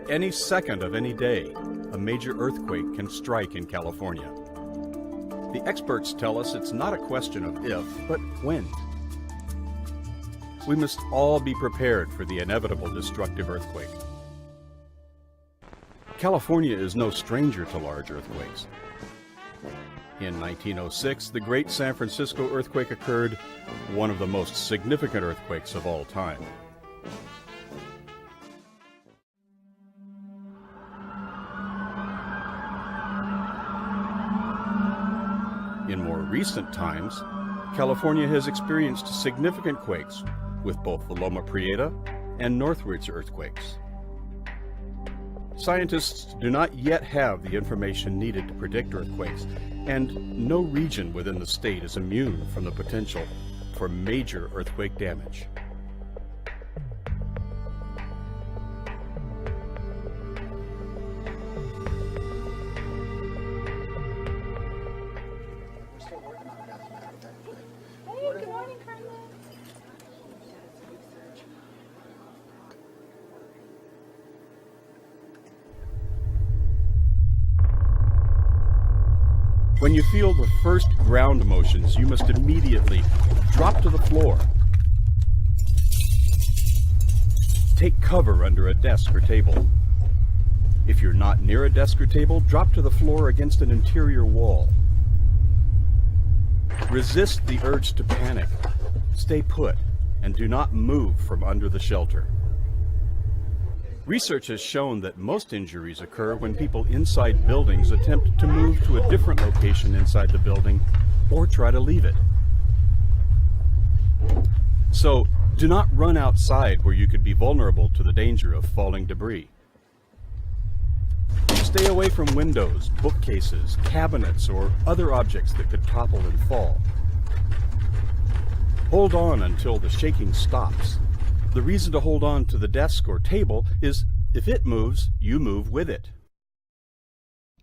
At any second of any day, a major earthquake can strike in California. The experts tell us it's not a question of if, but when. We must all be prepared for the inevitable destructive earthquake. California is no stranger to large earthquakes. In 1906, the Great San Francisco earthquake occurred, one of the most significant earthquakes of all time. In more recent times, California has experienced significant quakes with both the Loma Prieta and Northridge earthquakes. Scientists do not yet have the information needed to predict earthquakes, and no region within the state is immune from the potential for major earthquake damage. When you feel the first ground motions, you must immediately drop to the floor. Take cover under a desk or table. If you're not near a desk or table, drop to the floor against an interior wall. Resist the urge to panic. Stay put and do not move from under the shelter. Research has shown that most injuries occur when people inside buildings attempt to move to a different location inside the building or try to leave it. So, do not run outside where you could be vulnerable to the danger of falling debris. Stay away from windows, bookcases, cabinets, or other objects that could topple and fall. Hold on until the shaking stops. The reason to hold on to the desk or table is if it moves, you move with it.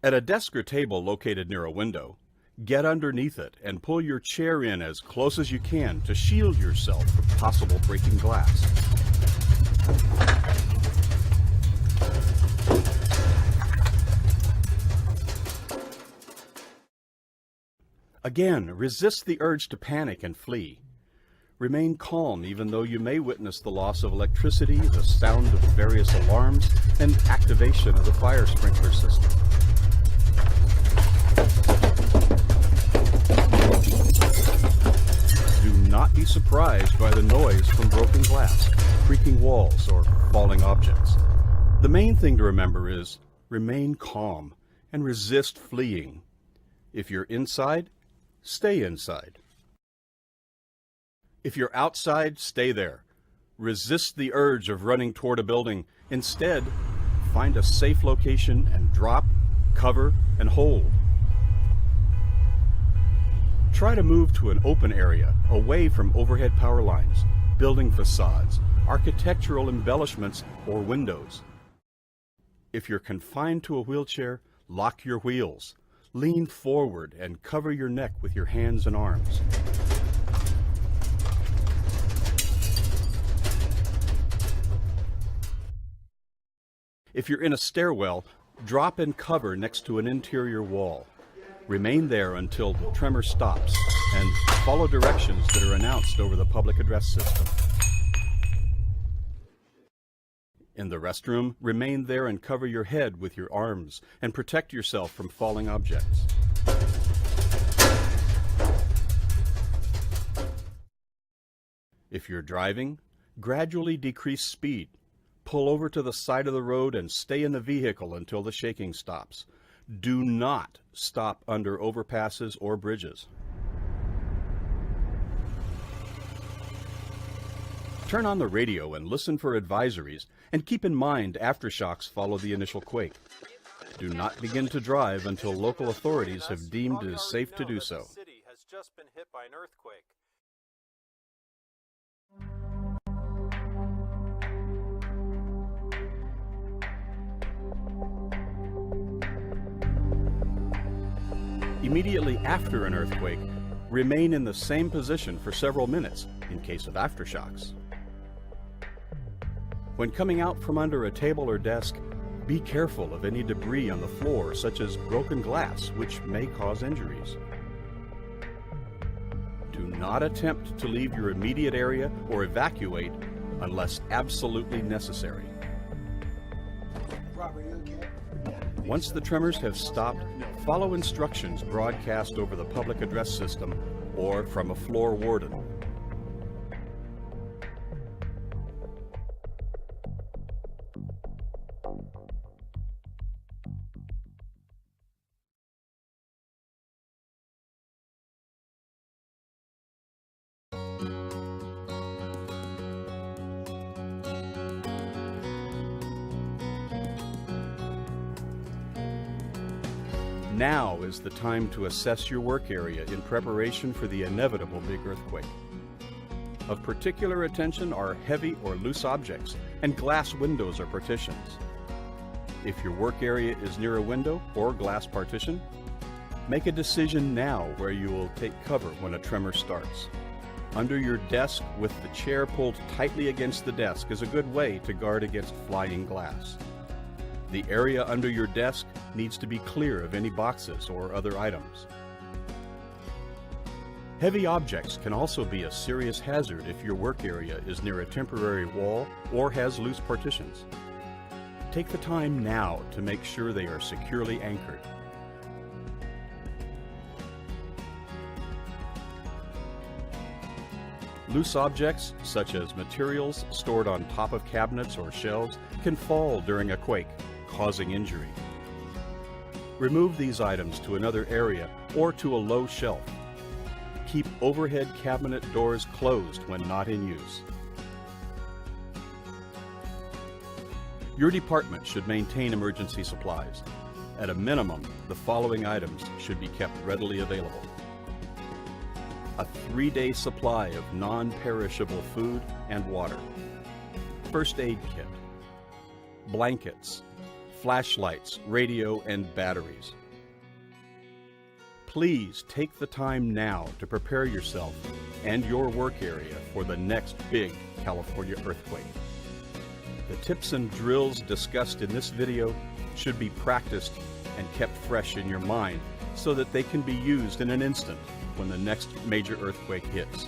At a desk or table located near a window, get underneath it and pull your chair in as close as you can to shield yourself from possible breaking glass. Again, resist the urge to panic and flee. Remain calm even though you may witness the loss of electricity, the sound of various alarms, and activation of the fire sprinkler system. Do not be surprised by the noise from broken glass, creaking walls, or falling objects. The main thing to remember is remain calm and resist fleeing. If you're inside, stay inside. If you're outside, stay there. Resist the urge of running toward a building. Instead, find a safe location and drop, cover, and hold. Try to move to an open area, away from overhead power lines, building facades, architectural embellishments, or windows. If you're confined to a wheelchair, lock your wheels. Lean forward and cover your neck with your hands and arms. If you're in a stairwell, drop and cover next to an interior wall. Remain there until the tremor stops and follow directions that are announced over the public address system. In the restroom, remain there and cover your head with your arms and protect yourself from falling objects. If you're driving, gradually decrease speed. Pull over to the side of the road and stay in the vehicle until the shaking stops. Do not stop under overpasses or bridges. Turn on the radio and listen for advisories, and keep in mind aftershocks follow the initial quake. Do not begin to drive until local authorities have deemed it is safe to do so. The city has just been hit by an earthquake. Immediately after an earthquake, remain in the same position for several minutes in case of aftershocks. When coming out from under a table or desk, Be careful of any debris on the floor, such as broken glass, which may cause injuries. Do not attempt to leave your immediate area or evacuate unless absolutely necessary. Once the tremors have stopped, follow instructions broadcast over the public address system or from a floor warden. Now is the time to assess your work area in preparation for the inevitable big earthquake. Of particular attention are heavy or loose objects and glass windows or partitions. If your work area is near a window or glass partition, make a decision now where you will take cover when a tremor starts. Under your desk with the chair pulled tightly against the desk is a good way to guard against flying glass. The area under your desk needs to be clear of any boxes or other items. Heavy objects can also be a serious hazard if your work area is near a temporary wall or has loose partitions. Take the time now to make sure they are securely anchored. Loose objects, such as materials stored on top of cabinets or shelves, can fall during a quake, causing injury. Remove these items to another area or to a low shelf. Keep overhead cabinet doors closed when not in use. Your department should maintain emergency supplies. At a minimum, the following items should be kept readily available: a 3-day supply of non-perishable food and water, first aid kit, blankets, flashlights, radio, and batteries. Please take the time now to prepare yourself and your work area for the next big California earthquake. The tips and drills discussed in this video should be practiced and kept fresh in your mind so that they can be used in an instant when the next major earthquake hits.